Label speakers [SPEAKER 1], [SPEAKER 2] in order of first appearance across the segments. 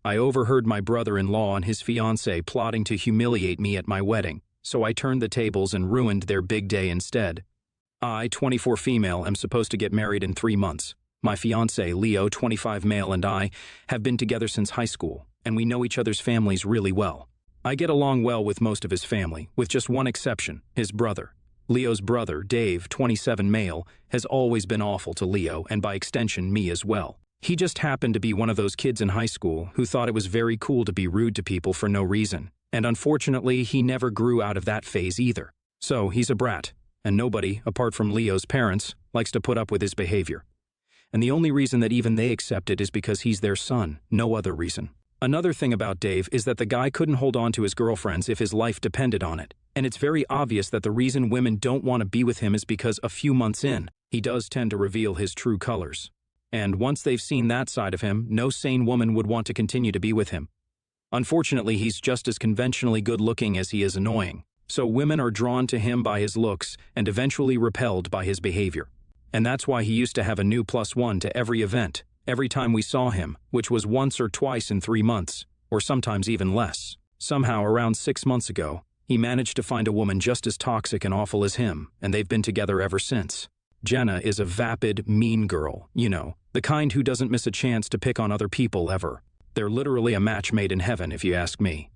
[SPEAKER 1] I overheard my brother-in-law and his fiancée plotting to humiliate me at my wedding, so I turned the tables and ruined their big day instead. I, 24 female, am supposed to get married in 3 months. My fiancé, Leo, 25 male, and I have been together since high school, and we know each other's families really well. I get along well with most of his family, with just one exception, his brother. Leo's brother, Dave, 27 male, has always been awful to Leo, and by extension, me as well. He just happened to be one of those kids in high school who thought it was very cool to be rude to people for no reason, and unfortunately, he never grew out of that phase either. So, he's a brat, and nobody, apart from Leo's parents, likes to put up with his behavior. And the only reason that even they accept it is because he's their son, no other reason. Another thing about Dave is that the guy couldn't hold on to his girlfriends if his life depended on it, and it's very obvious that the reason women don't want to be with him is because a few months in, he does tend to reveal his true colors. And once they've seen that side of him, no sane woman would want to continue to be with him. Unfortunately, he's just as conventionally good-looking as he is annoying, so women are drawn to him by his looks and eventually repelled by his behavior. And that's why he used to have a new +1 to every event, every time we saw him, which was once or twice in 3 months, or sometimes even less. Somehow, around 6 months ago, he managed to find a woman just as toxic and awful as him, and they've been together ever since. Jenna is a vapid, mean girl, you know, the kind who doesn't miss a chance to pick on other people ever. They're literally a match made in heaven, if you ask me.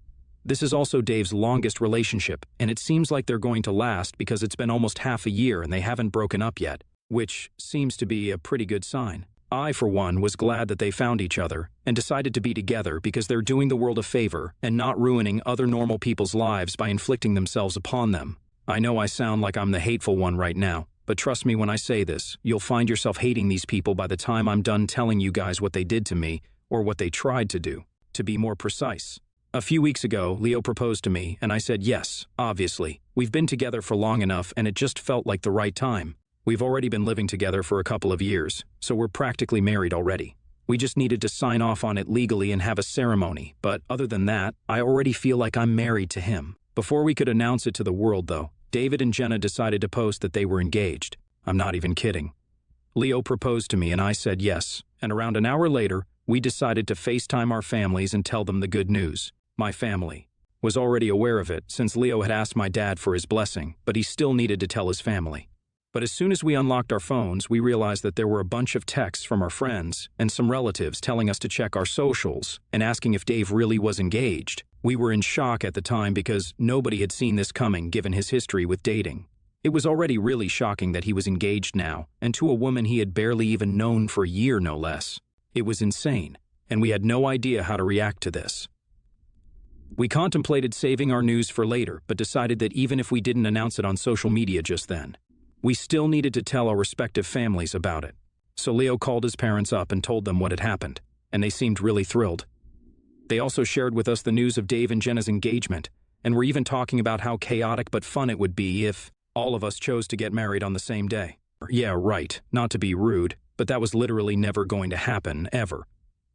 [SPEAKER 1] This is also Dave's longest relationship, and it seems like they're going to last because it's been almost half a year and they haven't broken up yet, which seems to be a pretty good sign. I, for one, was glad that they found each other and decided to be together because they're doing the world a favor and not ruining other normal people's lives by inflicting themselves upon them. I know I sound like I'm the hateful one right now, but trust me when I say this, you'll find yourself hating these people by the time I'm done telling you guys what they did to me, or what they tried to do, to be more precise. A few weeks ago, Leo proposed to me, and I said yes, obviously. We've been together for long enough, and it just felt like the right time. We've already been living together for a couple of years, so we're practically married already. We just needed to sign off on it legally and have a ceremony, but other than that, I already feel like I'm married to him. Before we could announce it to the world, though, David and Jenna decided to post that they were engaged. I'm not even kidding. Leo proposed to me and I said yes, and around an hour later, we decided to FaceTime our families and tell them the good news. My family was already aware of it since Leo had asked my dad for his blessing, but he still needed to tell his family. But as soon as we unlocked our phones, we realized that there were a bunch of texts from our friends and some relatives telling us to check our socials and asking if Dave really was engaged. We were in shock at the time because nobody had seen this coming given his history with dating. It was already really shocking that he was engaged now, and to a woman he had barely even known for a year, no less. It was insane, and we had no idea how to react to this. We contemplated saving our news for later, but decided that even if we didn't announce it on social media just then, we still needed to tell our respective families about it. So Leo called his parents up and told them what had happened, and they seemed really thrilled. They also shared with us the news of Dave and Jenna's engagement, and were even talking about how chaotic but fun it would be if all of us chose to get married on the same day. Yeah, right, not to be rude, but that was literally never going to happen, ever.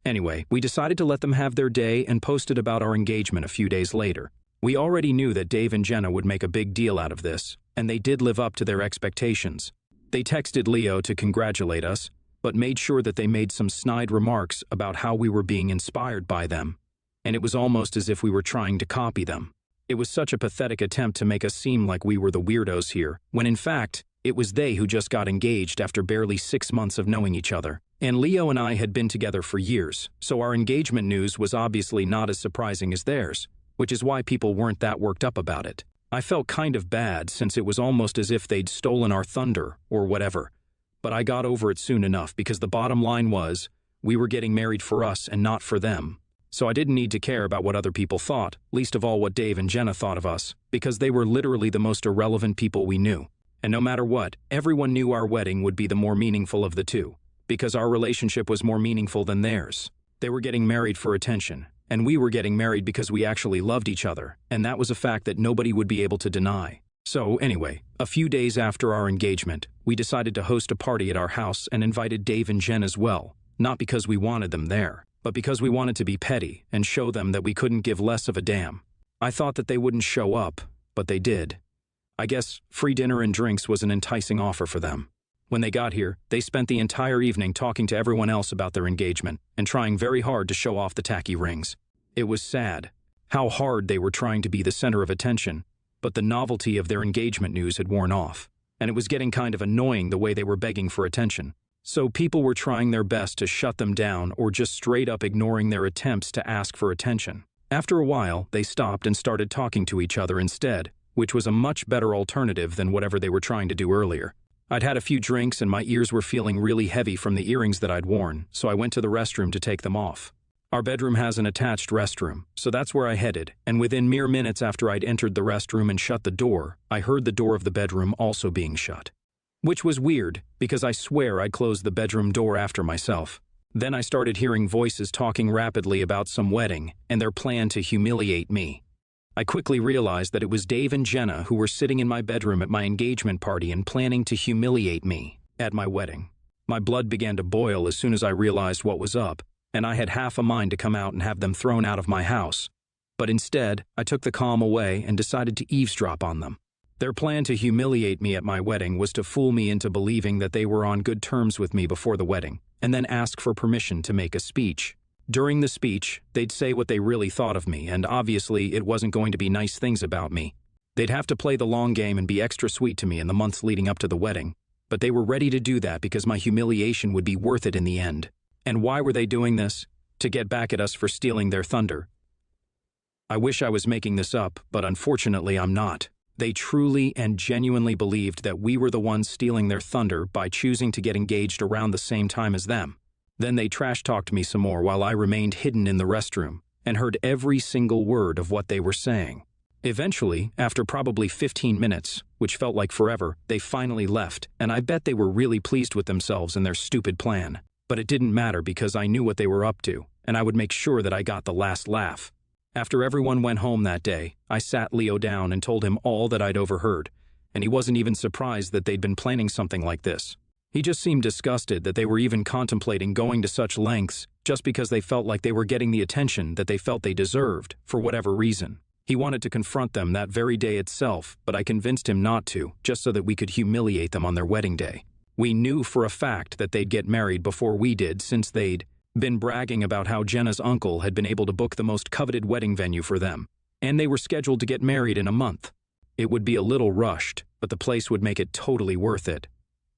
[SPEAKER 1] Anyway, we decided to let them have their day and posted about our engagement a few days later. We already knew that Dave and Jenna would make a big deal out of this, and they did live up to their expectations. They texted Leo to congratulate us, but made sure that they made some snide remarks about how we were being inspired by them, and it was almost as if we were trying to copy them. It was such a pathetic attempt to make us seem like we were the weirdos here, when in fact, it was they who just got engaged after barely 6 months of knowing each other. And Leo and I had been together for years, so our engagement news was obviously not as surprising as theirs, which is why people weren't that worked up about it. I felt kind of bad since it was almost as if they'd stolen our thunder, or whatever. But I got over it soon enough because the bottom line was, we were getting married for us and not for them. So I didn't need to care about what other people thought, least of all what Dave and Jenna thought of us, because they were literally the most irrelevant people we knew. And no matter what, everyone knew our wedding would be the more meaningful of the two, because our relationship was more meaningful than theirs. They were getting married for attention, and we were getting married because we actually loved each other, and that was a fact that nobody would be able to deny. So anyway, a few days after our engagement, we decided to host a party at our house and invited Dave and Jen as well, not because we wanted them there, but because we wanted to be petty and show them that we couldn't give less of a damn. I thought that they wouldn't show up, but they did. I guess free dinner and drinks was an enticing offer for them. When they got here, they spent the entire evening talking to everyone else about their engagement and trying very hard to show off the tacky rings. It was sad how hard they were trying to be the center of attention, but the novelty of their engagement news had worn off, and it was getting kind of annoying the way they were begging for attention. So people were trying their best to shut them down or just straight up ignoring their attempts to ask for attention. After a while, they stopped and started talking to each other instead, which was a much better alternative than whatever they were trying to do earlier. I'd had a few drinks and my ears were feeling really heavy from the earrings that I'd worn, so I went to the restroom to take them off. Our bedroom has an attached restroom, so that's where I headed, and within mere minutes after I'd entered the restroom and shut the door, I heard the door of the bedroom also being shut. Which was weird, because I swear I'd closed the bedroom door after myself. Then I started hearing voices talking rapidly about some wedding and their plan to humiliate me. I quickly realized that it was Dave and Jenna who were sitting in my bedroom at my engagement party and planning to humiliate me at my wedding. My blood began to boil as soon as I realized what was up, and I had half a mind to come out and have them thrown out of my house. But instead, I took the calm away and decided to eavesdrop on them. Their plan to humiliate me at my wedding was to fool me into believing that they were on good terms with me before the wedding, and then ask for permission to make a speech. During the speech, they'd say what they really thought of me, and obviously it wasn't going to be nice things about me. They'd have to play the long game and be extra sweet to me in the months leading up to the wedding, but they were ready to do that because my humiliation would be worth it in the end. And why were they doing this? To get back at us for stealing their thunder. I wish I was making this up, but unfortunately I'm not. They truly and genuinely believed that we were the ones stealing their thunder by choosing to get engaged around the same time as them. Then they trash-talked me some more while I remained hidden in the restroom and heard every single word of what they were saying. Eventually, after probably 15 minutes, which felt like forever, they finally left, and I bet they were really pleased with themselves and their stupid plan. But it didn't matter because I knew what they were up to, and I would make sure that I got the last laugh. After everyone went home that day, I sat Leo down and told him all that I'd overheard, and he wasn't even surprised that they'd been planning something like this. He just seemed disgusted that they were even contemplating going to such lengths just because they felt like they were getting the attention that they felt they deserved, for whatever reason. He wanted to confront them that very day itself, but I convinced him not to, just so that we could humiliate them on their wedding day. We knew for a fact that they'd get married before we did, since they'd been bragging about how Jenna's uncle had been able to book the most coveted wedding venue for them, and they were scheduled to get married in a month. It would be a little rushed, but the place would make it totally worth it.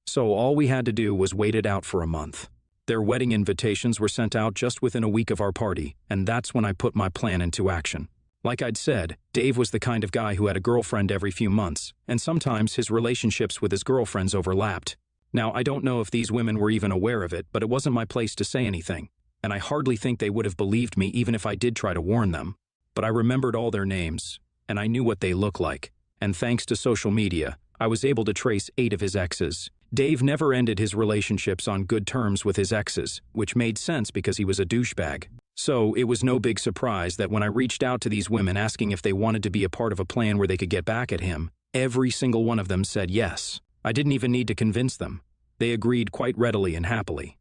[SPEAKER 1] So all we had to do was wait it out for a month. Their wedding invitations were sent out just within a week of our party, and that's when I put my plan into action. Like I'd said, Dave was the kind of guy who had a girlfriend every few months, and sometimes his relationships with his girlfriends overlapped. Now, I don't know if these women were even aware of it, but it wasn't my place to say anything, and I hardly think they would have believed me even if I did try to warn them. But I remembered all their names, and I knew what they looked like, and thanks to social media, I was able to trace 8 of his exes. Dave never ended his relationships on good terms with his exes, which made sense because he was a douchebag. So it was no big surprise that when I reached out to these women asking if they wanted to be a part of a plan where they could get back at him, every single one of them said yes. I didn't even need to convince them. They agreed quite readily and happily.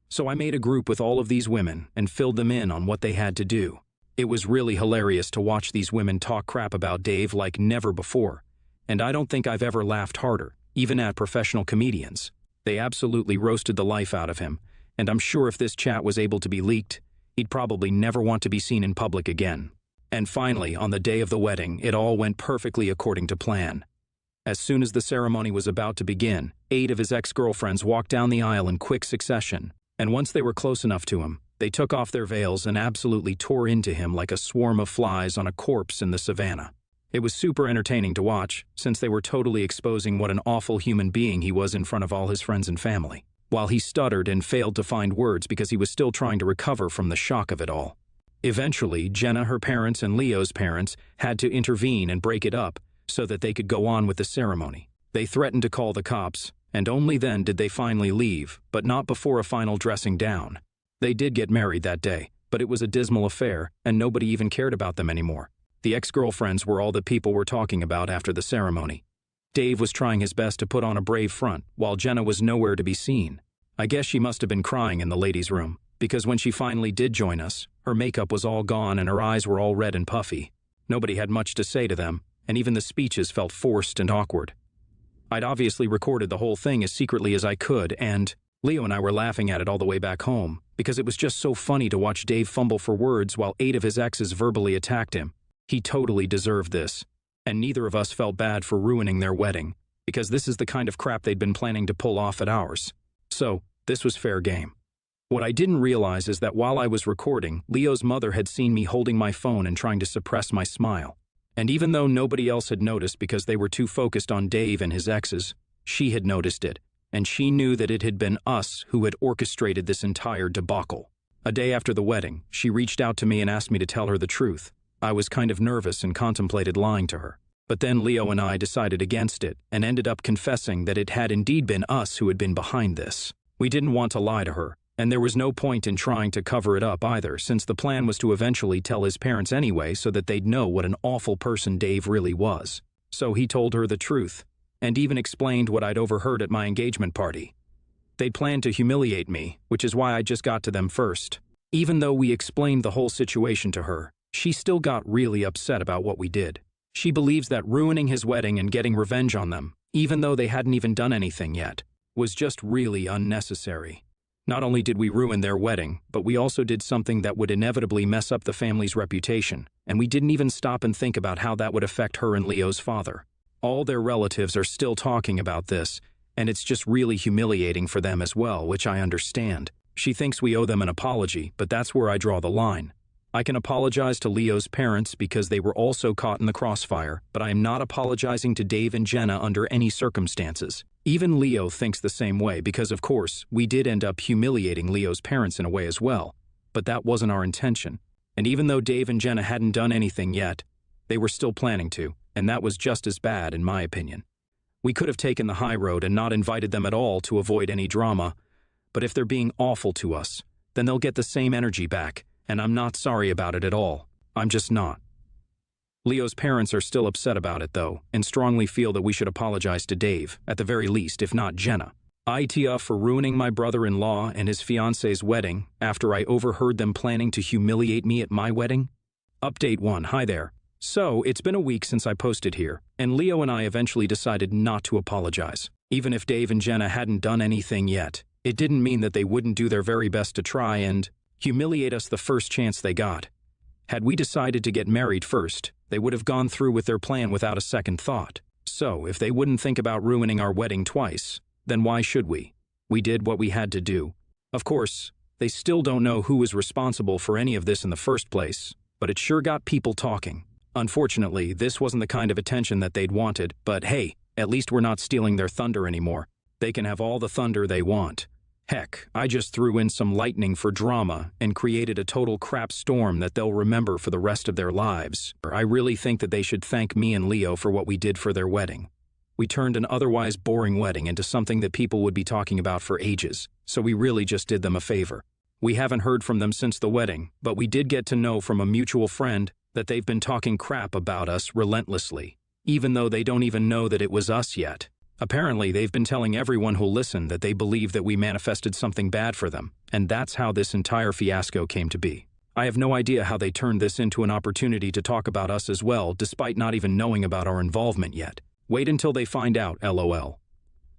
[SPEAKER 1] So I made a group with all of these women and filled them in on what they had to do. It was really hilarious to watch these women talk crap about Dave like never before, and I don't think I've ever laughed harder, even at professional comedians. They absolutely roasted the life out of him, and I'm sure if this chat was able to be leaked, he'd probably never want to be seen in public again. And finally, on the day of the wedding, it all went perfectly according to plan. As soon as the ceremony was about to begin, 8 of his ex-girlfriends walked down the aisle in quick succession, and once they were close enough to him, they took off their veils and absolutely tore into him like a swarm of flies on a corpse in the savannah. It was super entertaining to watch, since they were totally exposing what an awful human being he was in front of all his friends and family, while he stuttered and failed to find words because he was still trying to recover from the shock of it all. Eventually, Jenna, her parents, and Leo's parents had to intervene and break it up so that they could go on with the ceremony. They threatened to call the cops, and only then did they finally leave, but not before a final dressing down. They did get married that day, but it was a dismal affair, and nobody even cared about them anymore. The ex-girlfriends were all that people were talking about after the ceremony. Dave was trying his best to put on a brave front, while Jenna was nowhere to be seen. I guess she must have been crying in the ladies' room, because when she finally did join us, her makeup was all gone and her eyes were all red and puffy. Nobody had much to say to them, and even the speeches felt forced and awkward. I'd obviously recorded the whole thing as secretly as I could, and Leo and I were laughing at it all the way back home, because it was just so funny to watch Dave fumble for words while 8 of his exes verbally attacked him. He totally deserved this, and neither of us felt bad for ruining their wedding, because this is the kind of crap they'd been planning to pull off at ours. So, this was fair game. What I didn't realize is that while I was recording, Leo's mother had seen me holding my phone and trying to suppress my smile. And even though nobody else had noticed because they were too focused on Dave and his exes, she had noticed it, and she knew that it had been us who had orchestrated this entire debacle. A day after the wedding, she reached out to me and asked me to tell her the truth. I was kind of nervous and contemplated lying to her. But then Leo and I decided against it and ended up confessing that it had indeed been us who had been behind this. We didn't want to lie to her, and there was no point in trying to cover it up either, since the plan was to eventually tell his parents anyway so that they'd know what an awful person Dave really was. So he told her the truth, and even explained what I'd overheard at my engagement party. They'd planned to humiliate me, which is why I just got to them first. Even though we explained the whole situation to her, she still got really upset about what we did. She believes that ruining his wedding and getting revenge on them, even though they hadn't even done anything yet, was just really unnecessary. Not only did we ruin their wedding, but we also did something that would inevitably mess up the family's reputation, and we didn't even stop and think about how that would affect her and Leo's father. All their relatives are still talking about this, and it's just really humiliating for them as well, which I understand. She thinks we owe them an apology, but that's where I draw the line. I can apologize to Leo's parents because they were also caught in the crossfire, but I am not apologizing to Dave and Jenna under any circumstances. Even Leo thinks the same way because, of course, we did end up humiliating Leo's parents in a way as well, but that wasn't our intention. And even though Dave and Jenna hadn't done anything yet, they were still planning to, and that was just as bad in my opinion. We could have taken the high road and not invited them at all to avoid any drama, but if they're being awful to us, then they'll get the same energy back, and I'm not sorry about it at all. I'm just not. Leo's parents are still upset about it, though, and strongly feel that we should apologize to Dave, at the very least, if not Jenna. ITF for ruining my brother-in-law and his fiancée's wedding after I overheard them planning to humiliate me at my wedding? Update 1. Hi there. So, it's been a week since I posted here, and Leo and I eventually decided not to apologize. Even if Dave and Jenna hadn't done anything yet, it didn't mean that they wouldn't do their very best to try and humiliate us the first chance they got. Had we decided to get married first, they would have gone through with their plan without a second thought. So, if they wouldn't think about ruining our wedding twice, then why should we? We did what we had to do. Of course, they still don't know who was responsible for any of this in the first place, but it sure got people talking. Unfortunately, this wasn't the kind of attention that they'd wanted, but hey, at least we're not stealing their thunder anymore. They can have all the thunder they want. Heck, I just threw in some lightning for drama and created a total crap storm that they'll remember for the rest of their lives. I really think that they should thank me and Leo for what we did for their wedding. We turned an otherwise boring wedding into something that people would be talking about for ages, so we really just did them a favor. We haven't heard from them since the wedding, but we did get to know from a mutual friend that they've been talking crap about us relentlessly, even though they don't even know that it was us yet. Apparently, they've been telling everyone who'll listen that they believe that we manifested something bad for them, and that's how this entire fiasco came to be. I have no idea how they turned this into an opportunity to talk about us as well, despite not even knowing about our involvement yet. Wait until they find out, LOL.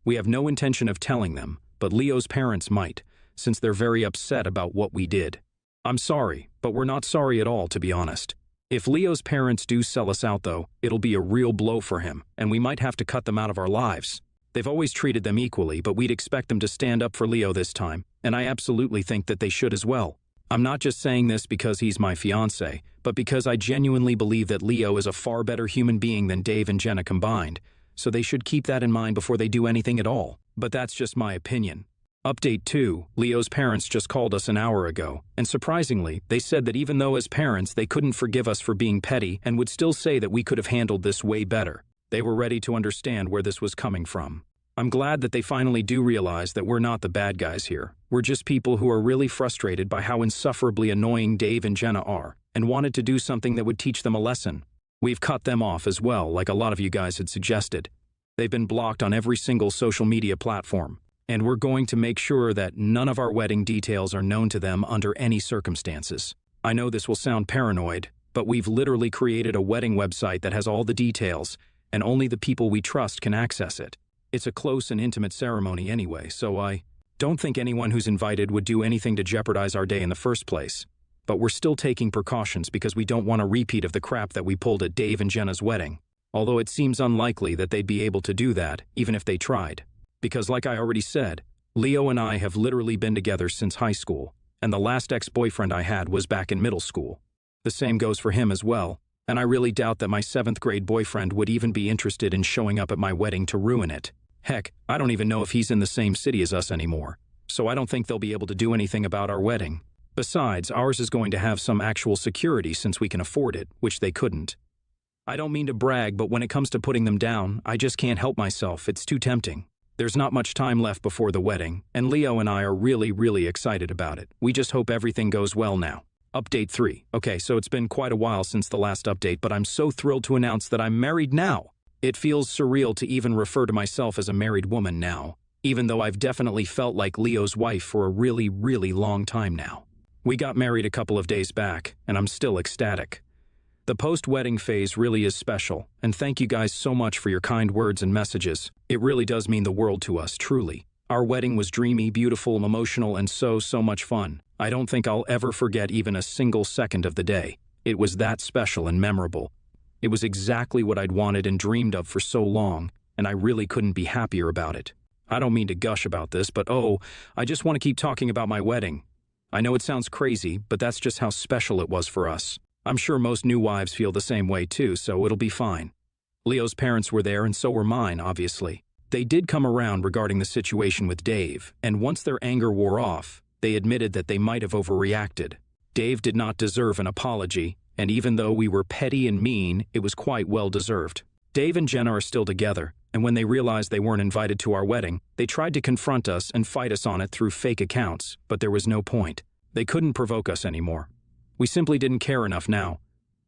[SPEAKER 1] We have no intention of telling them, but Leo's parents might, since they're very upset about what we did. I'm sorry, but we're not sorry at all, to be honest. If Leo's parents do sell us out, though, it'll be a real blow for him, and we might have to cut them out of our lives. They've always treated them equally, but we'd expect them to stand up for Leo this time, and I absolutely think that they should as well. I'm not just saying this because he's my fiancé, but because I genuinely believe that Leo is a far better human being than Dave and Jenna combined, so they should keep that in mind before they do anything at all. But that's just my opinion. Update 2, Leo's parents just called us an hour ago, and surprisingly, they said that even though as parents they couldn't forgive us for being petty and would still say that we could have handled this way better. They were ready to understand where this was coming from. I'm glad that they finally do realize that we're not the bad guys here. We're just people who are really frustrated by how insufferably annoying Dave and Jenna are, and wanted to do something that would teach them a lesson. We've cut them off as well, like a lot of you guys had suggested. They've been blocked on every single social media platform. And we're going to make sure that none of our wedding details are known to them under any circumstances. I know this will sound paranoid, but we've literally created a wedding website that has all the details, and only the people we trust can access it. It's a close and intimate ceremony anyway, so I don't think anyone who's invited would do anything to jeopardize our day in the first place. But we're still taking precautions because we don't want a repeat of the crap that we pulled at Dave and Jenna's wedding. Although it seems unlikely that they'd be able to do that, even if they tried. Because like I already said, Leo and I have literally been together since high school, and the last ex-boyfriend I had was back in middle school. The same goes for him as well, and I really doubt that my 7th grade boyfriend would even be interested in showing up at my wedding to ruin it. Heck, I don't even know if he's in the same city as us anymore, so I don't think they'll be able to do anything about our wedding. Besides, ours is going to have some actual security since we can afford it, which they couldn't. I don't mean to brag, but when it comes to putting them down, I just can't help myself. It's too tempting. There's not much time left before the wedding, and Leo and I are really excited about it. We just hope everything goes well now. Update 3. Okay, so it's been quite a while since the last update, but I'm so thrilled to announce that I'm married now. It feels surreal to even refer to myself as a married woman now, even though I've definitely felt like Leo's wife for a really long time now. We got married a couple of days back, and I'm still ecstatic. The post-wedding phase really is special, and thank you guys so much for your kind words and messages. It really does mean the world to us, truly. Our wedding was dreamy, beautiful, emotional, and so much fun. I don't think I'll ever forget even a single second of the day. It was that special and memorable. It was exactly what I'd wanted and dreamed of for so long, and I really couldn't be happier about it. I don't mean to gush about this, but I just want to keep talking about my wedding. I know it sounds crazy, but that's just how special it was for us. I'm sure most new wives feel the same way too, so it'll be fine. Leo's parents were there and so were mine, obviously. They did come around regarding the situation with Dave, and once their anger wore off, they admitted that they might have overreacted. Dave did not deserve an apology, and even though we were petty and mean, it was quite well deserved. Dave and Jenna are still together, and when they realized they weren't invited to our wedding, they tried to confront us and fight us on it through fake accounts, but there was no point. They couldn't provoke us anymore. We simply didn't care enough now,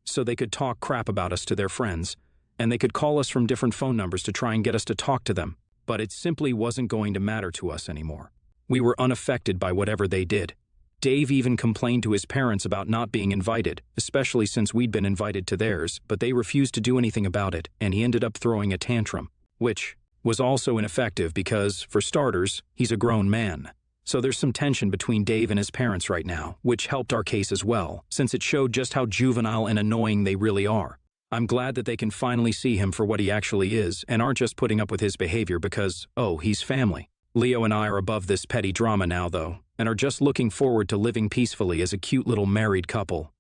[SPEAKER 1] so they could talk crap about us to their friends, and they could call us from different phone numbers to try and get us to talk to them, but it simply wasn't going to matter to us anymore. We were unaffected by whatever they did. Dave even complained to his parents about not being invited, especially since we'd been invited to theirs, but they refused to do anything about it, and he ended up throwing a tantrum, which was also ineffective because, for starters, he's a grown man. So there's some tension between Dave and his parents right now, which helped our case as well, since it showed just how juvenile and annoying they really are. I'm glad that they can finally see him for what he actually is and aren't just putting up with his behavior because, he's family. Leo and I are above this petty drama now, though, and are just looking forward to living peacefully as a cute little married couple.